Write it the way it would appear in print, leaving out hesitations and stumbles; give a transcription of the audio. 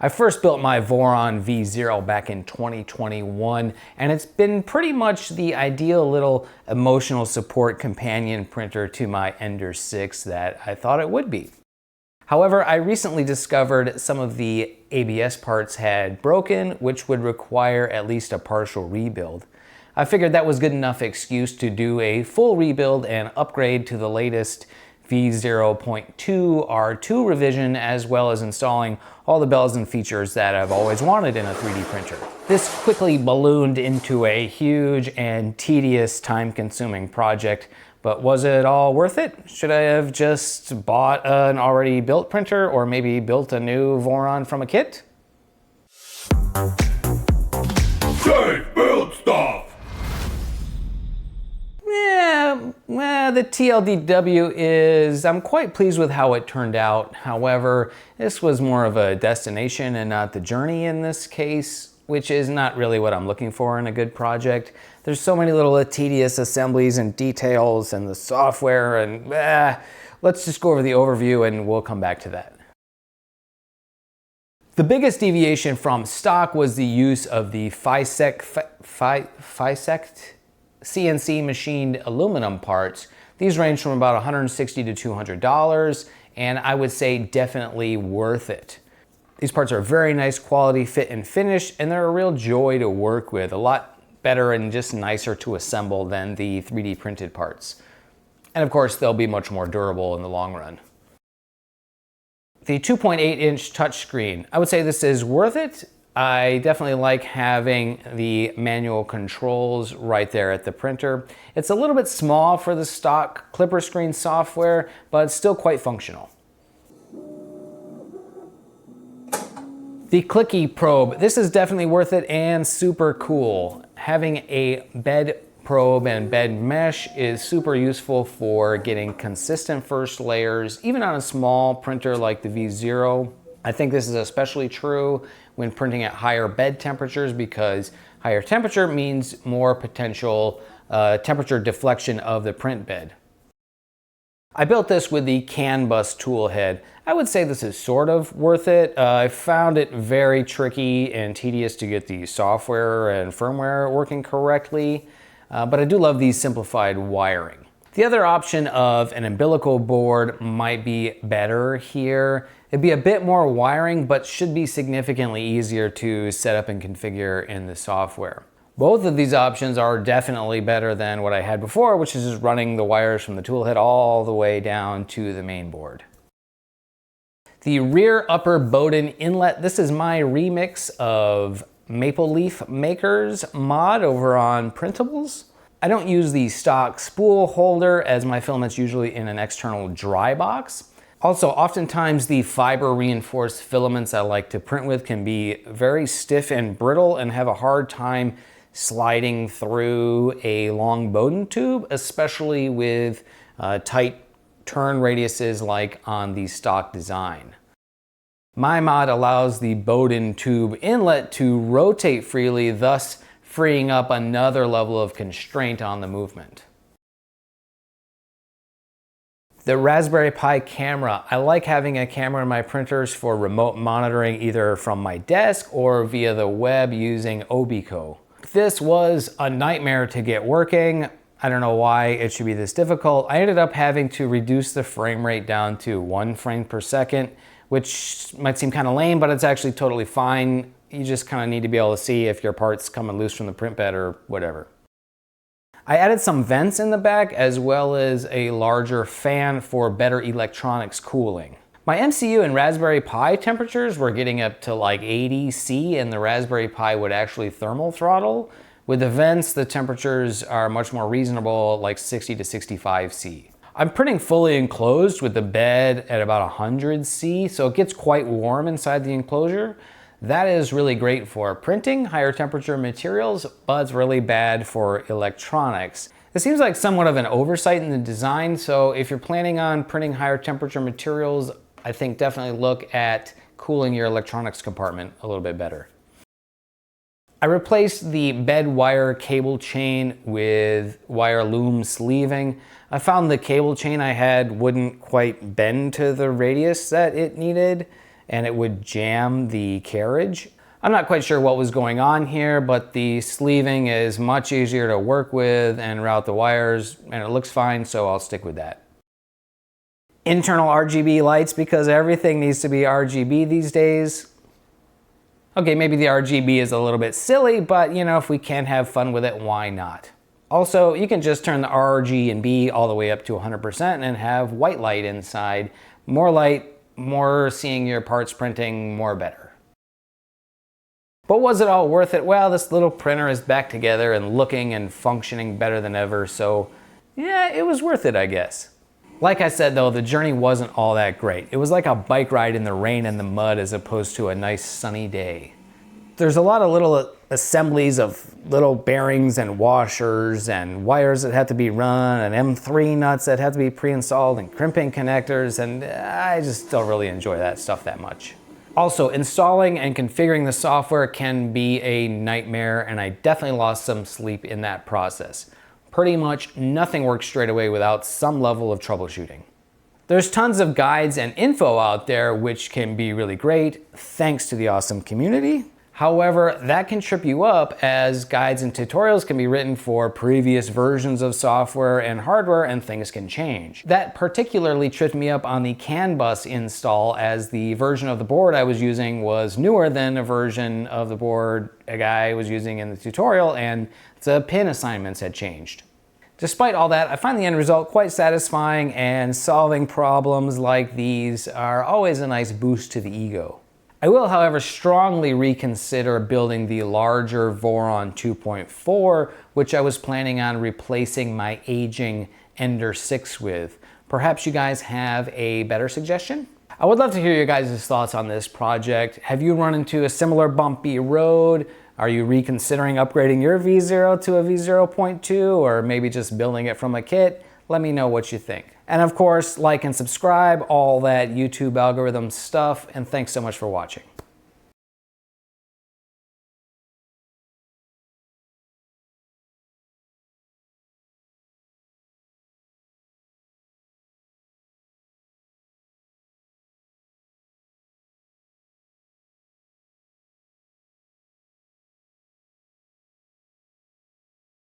I first built my Voron V0 back in 2021, and it's been pretty much the ideal little emotional support companion printer to my Ender 6 that I thought it would be. However, I recently discovered some of the ABS parts had broken, which would require at least a partial rebuild. I figured that was good enough excuse to do a full rebuild and upgrade to the latest V0.2 R2 revision, as well as installing all the bells and features that I've always wanted in a 3D printer. This quickly ballooned into a huge and tedious, time-consuming project, but was it all worth it? Should I have just bought an already built printer, or maybe built a new Voron from a kit? Say, build stuff! Yeah, well, the TLDW is, I'm quite pleased with how it turned out. However, this was more of a destination and not the journey in this case, which is not really what I'm looking for in a good project. There's so many little tedious assemblies and details and the software and let's just go over the overview and we'll come back to that. The biggest deviation from stock was the use of the FYSETC CNC machined aluminum parts. These range from about $160 to $200, and I would say definitely worth it. These parts are very nice quality fit and finish, and they're a real joy to work with. A lot better and just nicer to assemble than the 3D printed parts. And of course, they'll be much more durable in the long run. The 2.8-inch touchscreen, I would say this is worth it. I definitely like having the manual controls right there at the printer. It's a little bit small for the stock clipper screen software, but it's still quite functional. The clicky probe, this is definitely worth it and super cool. Having a bed probe and bed mesh is super useful for getting consistent first layers, even on a small printer like the V0. I think this is especially true when printing at higher bed temperatures, because higher temperature means more potential temperature deflection of the print bed. I built this with the CAN bus tool head. I would say this is sort of worth it. I found it very tricky and tedious to get the software and firmware working correctly, but I do love the simplified wiring. The other option of an umbilical board might be better here. It'd be a bit more wiring, but should be significantly easier to set up and configure in the software. Both of these options are definitely better than what I had before, which is just running the wires from the tool head all the way down to the main board. The rear upper Bowden inlet, this is my remix of Maple Leaf Maker's mod over on Printables. I don't use the stock spool holder, as my filament's usually in an external dry box. Also, oftentimes the fiber reinforced filaments I like to print with can be very stiff and brittle and have a hard time sliding through a long Bowden tube, especially with tight turn radiuses like on the stock design. My mod allows the Bowden tube inlet to rotate freely, thus freeing up another level of constraint on the movement. The Raspberry Pi camera. I like having a camera in my printers for remote monitoring, either from my desk or via the web using Obico. This was a nightmare to get working. I don't know why it should be this difficult. I ended up having to reduce the frame rate down to 1 frame per second, which might seem kind of lame, but it's actually totally fine. You just kind of need to be able to see if your part's coming loose from the print bed or whatever. I added some vents in the back, as well as a larger fan for better electronics cooling. My MCU and Raspberry Pi temperatures were getting up to like 80 C, and the Raspberry Pi would actually thermal throttle. With the vents, the temperatures are much more reasonable, like 60 to 65 C. I'm printing fully enclosed with the bed at about 100 C, so it gets quite warm inside the enclosure. That is really great for printing higher temperature materials, but it's really bad for electronics. It seems like somewhat of an oversight in the design, so if you're planning on printing higher temperature materials, I think definitely look at cooling your electronics compartment a little bit better. I replaced the bed wire cable chain with wire loom sleeving. I found the cable chain I had wouldn't quite bend to the radius that it needed, and it would jam the carriage. I'm not quite sure what was going on here, but the sleeving is much easier to work with and route the wires, and it looks fine, so I'll stick with that. Internal RGB lights, because everything needs to be RGB these days. Okay, maybe the RGB is a little bit silly, but you know, if we can have fun with it, why not? Also, you can just turn the RGB all the way up to 100% and have white light inside. More light, more seeing your parts printing, more better. But was it all worth it? Well, this little printer is back together and looking and functioning better than ever, so yeah, it was worth it, I guess. Like I said though, the journey wasn't all that great. It was like a bike ride in the rain and the mud as opposed to a nice sunny day. There's a lot of little assemblies of little bearings and washers and wires that have to be run and M3 nuts that have to be pre-installed and crimping connectors, and I just don't really enjoy that stuff that much. Also, installing and configuring the software can be a nightmare, and I definitely lost some sleep in that process. Pretty much nothing works straight away without some level of troubleshooting. There's tons of guides and info out there which can be really great, thanks to the awesome community. However, that can trip you up, as guides and tutorials can be written for previous versions of software and hardware, and things can change. That particularly tripped me up on the CAN bus install, as the version of the board I was using was newer than a version of the board a guy was using in the tutorial, and the pin assignments had changed. Despite all that, I find the end result quite satisfying, and solving problems like these are always a nice boost to the ego. I will, however, strongly reconsider building the larger Voron 2.4, which I was planning on replacing my aging Ender 6 with. Perhaps you guys have a better suggestion? I would love to hear your guys' thoughts on this project. Have you run into a similar bumpy road? Are you reconsidering upgrading your V0 to a V0.2, or maybe just building it from a kit? Let me know what you think. And of course, like and subscribe, all that YouTube algorithm stuff, and thanks so much for watching.